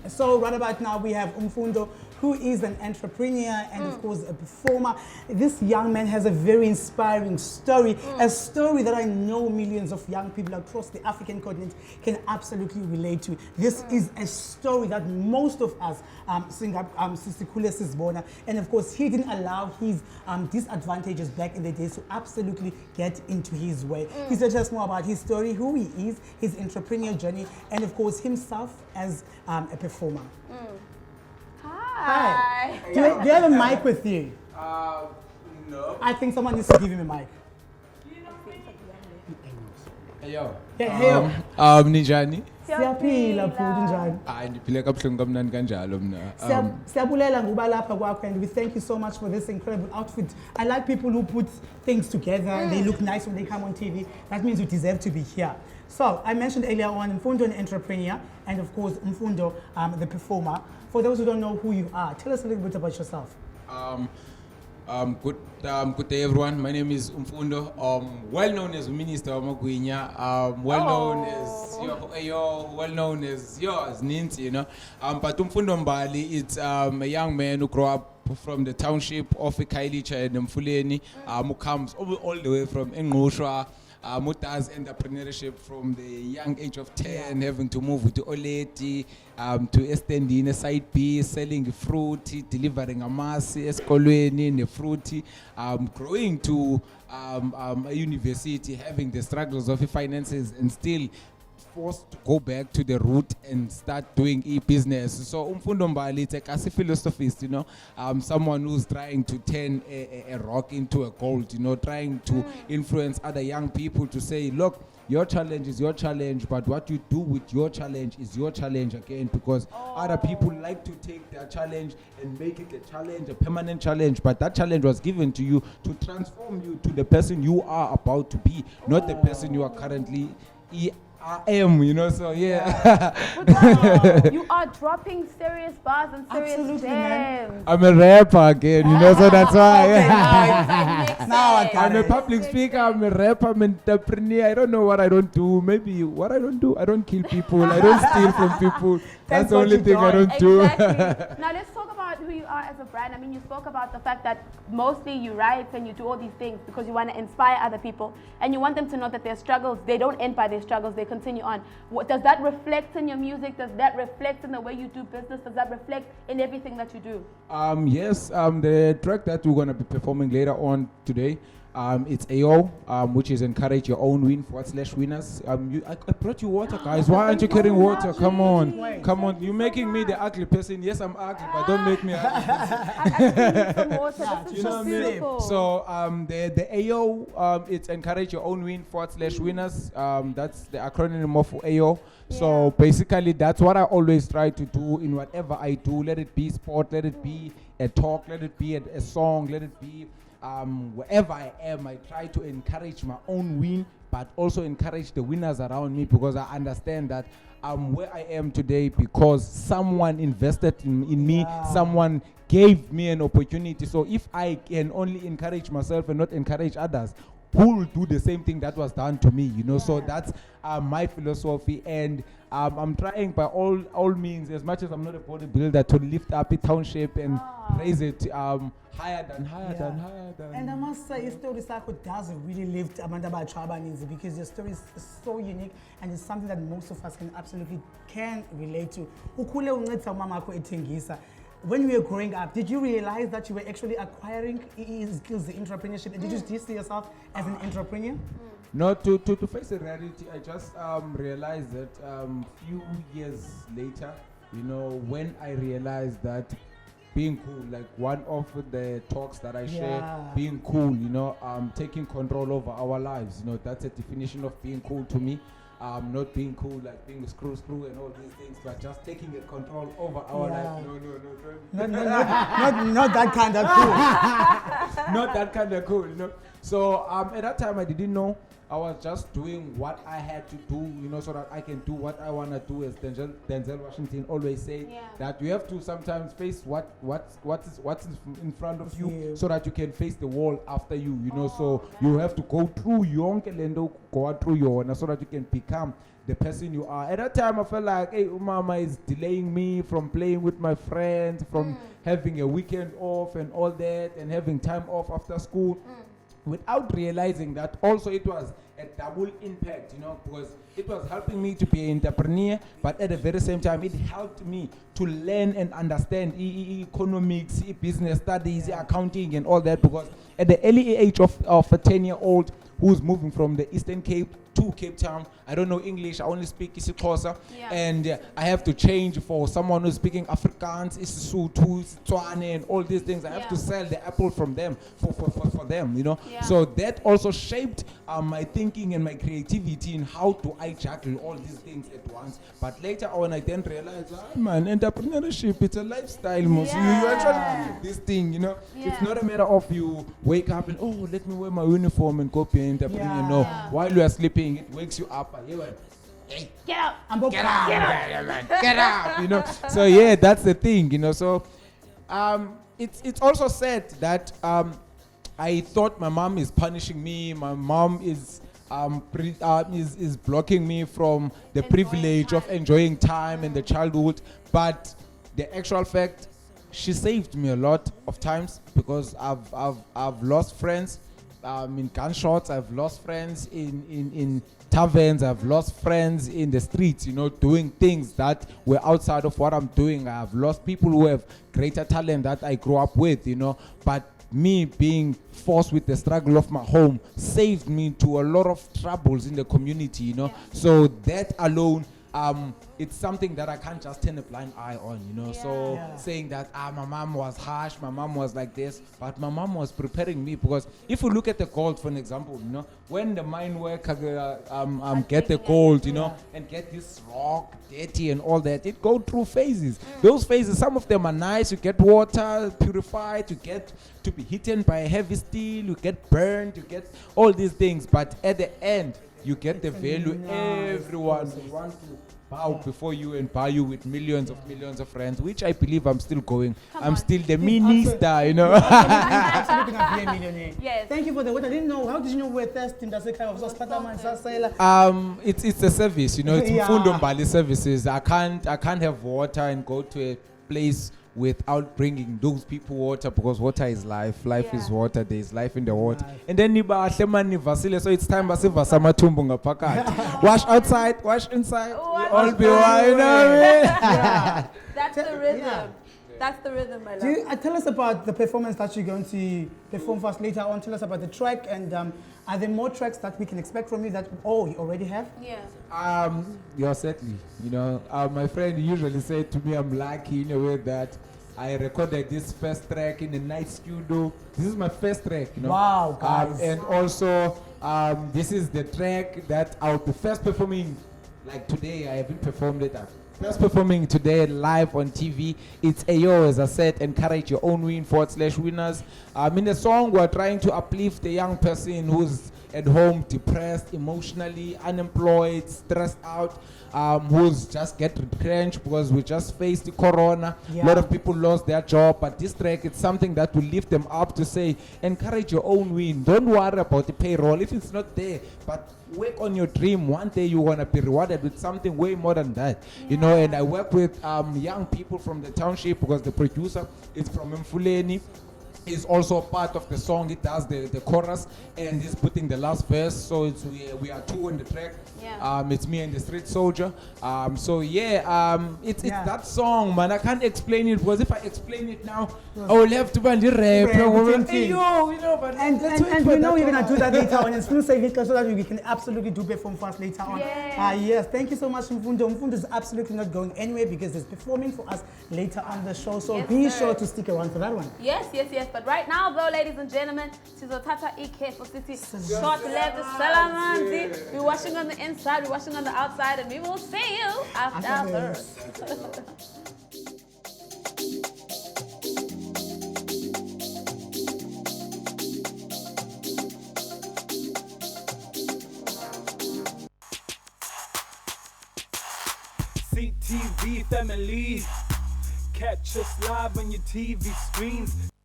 So right about now we have Mfundo, who is an entrepreneur and of course a performer. This young man has a very inspiring story, a story that I know millions of young people across the African continent can absolutely relate to. This is a story that most of us sing up Sisikule Sisbona, and of course he didn't allow his disadvantages back in the days to absolutely get into his way. He said just more about his story, who he is, his entrepreneurial journey, and of course himself as a performer. Hi. Do you have a mic with you? No. I think someone needs to give him a mic. Hey yo. Hey, Ninjani. siyaphila futhi njani? Hayi ndiphile kabuhlungu kamnandi kanjalo mna. Siyabulela ngokuba lapha kwakho, and we thank you so much for this incredible outfit. I like people who put things together. They look nice when they come on TV. That means you deserve to be here. So I mentioned earlier on Mfundo, an entrepreneur, and of course Mfundo, the performer. For those who don't know who you are, tell us a little bit about yourself. Good day everyone. My name is Mfundo. Well known as Minister of Magwinya. Well known as well known as Ninti, you know. But Mfundo Mbali, it's a young man who grew up from the township of eKwalyseni and Mfuleni, who comes all the way from eNgqushwa. Who does entrepreneurship from the young age of 10, having to move to Oleti, to extending a side B, selling fruit, delivering Amasi, ekwalyseni, the fruit, growing to a university, having the struggles of the finances, and still forced to go back to the root and start doing e-business. So Mfundo Mbali, it's a philosophist, you know, someone who's trying to turn a rock into a gold, you know, trying to influence other young people to say, look, your challenge is your challenge, but what you do with your challenge is your challenge again, because other people like to take their challenge and make it a challenge, a permanent challenge, but that challenge was given to you to transform you to the person you are about to be, not the person you are currently I am, you know, so yeah. You are dropping serious bars and serious Absolutely, gems. man. I'm a rapper again, you know, so that's why. Okay, Now I got I'm a it. public speaker, I'm a rapper, I'm an entrepreneur. I don't know what I don't do. Maybe what I don't do, I don't kill people, I don't steal from people. That's the what only you thing I don't. don't do. Exactly. Now let's talk about who you are as a brand. I mean, you spoke about the fact that mostly you write and you do all these things because you want to inspire other people and you want them to know that their struggles, they don't end by their struggles, they continue on. What, does that reflect in your music? Does that reflect in the way you do business? Does that reflect in everything that you do? Yes, the track that we're going to be performing later on today, it's AO, which is encourage your own win /winners. I brought you water, guys. Why aren't you carrying water? Come on, come on. You're making me the ugly person. Yes, I'm ugly, but don't make me ugly. I actually need some water. This is You know so what I mean? beautiful. So the AO, it's encourage your own win /winners. That's the acronym of AO. So basically, that's what I always try to do in whatever I do. Let it be sport, let it be a talk, let it be a song, let it be wherever I am. I try to encourage my own win, but also encourage the winners around me, because I understand that I'm where I am today because someone invested in me, someone gave me an opportunity. So if I can only encourage myself and not encourage others, who will do the same thing that was done to me, you know? So that's my philosophy, and I'm trying by all means, as much as I'm not a bodybuilder, to lift up a township and raise it higher than. And I must say, your story Sako does really lift Amanda Bachabanis, because your story is so unique and it's something that most of us can relate to. Ukule unceda umamako ethengisa. When you were growing up, did you realize that you were actually acquiring skills in entrepreneurship? And did you see yourself as an entrepreneur? No, to face the reality, I just realized that few years later, you know, when I realized that being cool, like one of the talks that I share, being cool, you know, taking control over our lives, you know, that's a definition of being cool to me. Not being cool, like being screw and all these things, but just taking a control over our life. Not that kind of cool. Not that kind of cool, you know. So at that time I didn't know. I was just doing what I had to do, you know, so that I can do what I want to do. As Denzel Washington always said, that you have to sometimes face what's in front of you, so that you can face the wall after you know. So you have to go through your lendo, go through your, so that you can become the person you are. At that time, I felt like, hey, mama is delaying me from playing with my friends, from having a weekend off and all that, and having time off after school, without realizing that also it was a double impact, because it was helping me to be an entrepreneur, but at the very same time, it helped me to learn and understand economics, business studies, accounting, and all that, because at the early age of a 10-year-old who's moving from the Eastern Cape to Cape Town, I don't know English, I only speak isiXhosa, and I have to change for someone who's speaking Afrikaans, isiSotho, isiTswana, and all these things. I have to sell the apple from them for them, So that also shaped my thinking and my creativity in how do I juggle all these things at once. But later on, I then realized, man, entrepreneurship, it's a lifestyle, most. You actually do this thing, It's not a matter of you wake up and, oh, let me wear my uniform and go be an entrepreneur. No, while you are sleeping, it wakes you up and you hey, get up, get up, So yeah, that's the thing, So it's also said that I thought my mom is punishing me. My mom is blocking me from the privilege of enjoying time and the childhood. But the actual fact, she saved me a lot of times, because I've lost friends in gunshots. I've lost friends in taverns. I've lost friends in the streets, doing things that were outside of what I'm doing. I've lost people who have greater talent that I grew up with, But me being forced with the struggle of my home saved me to a lot of troubles in the community, So that alone, it's something that I can't just turn a blind eye on, So saying that my mom was harsh, my mom was like this, but my mom was preparing me, because if you look at the gold, for an example, when the mine worker get the gold, and get this rock dirty and all that, it go through phases. Those phases, some of them are nice. You get water purified, you get to be hit by a heavy steel, you get burned, you get all these things, but at the end, you get the value. Everyone wants to bow before you and buy you with millions of friends, which I believe I'm still going. I'm still the minister, Absolutely not be a millionaire. Yes. Thank you for the word. I didn't know. How did you know we're testing? That's the kind of it's a service, it's Mfundo Mbali services. I can't have water and go to a place without bringing those people water, because water is life. Life is water. There is life in the water. And then so it's time wash outside, wash inside. All be one. That's the rhythm. That's the rhythm, my love. Tell us about the performance that you're going to perform for us later on. Tell us about the track, and are there more tracks that we can expect from you that you already have? Yeah, certainly. My friend usually said to me, I'm lucky in a way that I recorded this first track in a night studio. This is my first track, Wow, guys. And also, this is the track that I'll be first performing. Like today, I haven't performed it. First performing today live on TV. It's Ayo, as I said, encourage your own win /winners. In the song, we're trying to uplift the young person who's at home, depressed, emotionally, unemployed, stressed out, who's just get retrenched because we just faced the corona. A lot of people lost their job, but this track, it's something that will lift them up to say, encourage your own win. Don't worry about the payroll if it's not there, but work on your dream. One day you want to be rewarded with something way more than that, and I work with young people from the township, because the producer is from Mfuleni. Is also part of the song. He does the chorus and he's putting the last verse. So it's we are two on the track. It's me and the street soldier. It's that song, man. I can't explain it, because if I explain it now, I will have to rap. But and we know you're gonna do that later on, and still save it so that we can absolutely do perform fast later on. Yes, thank you so much, Mfundo. Mfundo is absolutely not going anywhere, because he's performing for us later on the show. So be sure to stick around for that one. Yes. But right now, though, ladies and gentlemen, sizothatha ikhefu sithi short left salamanzi. We're washing on the inside, we're washing on the outside, and we will see you after. CTV family. Catch us live on your TV screens.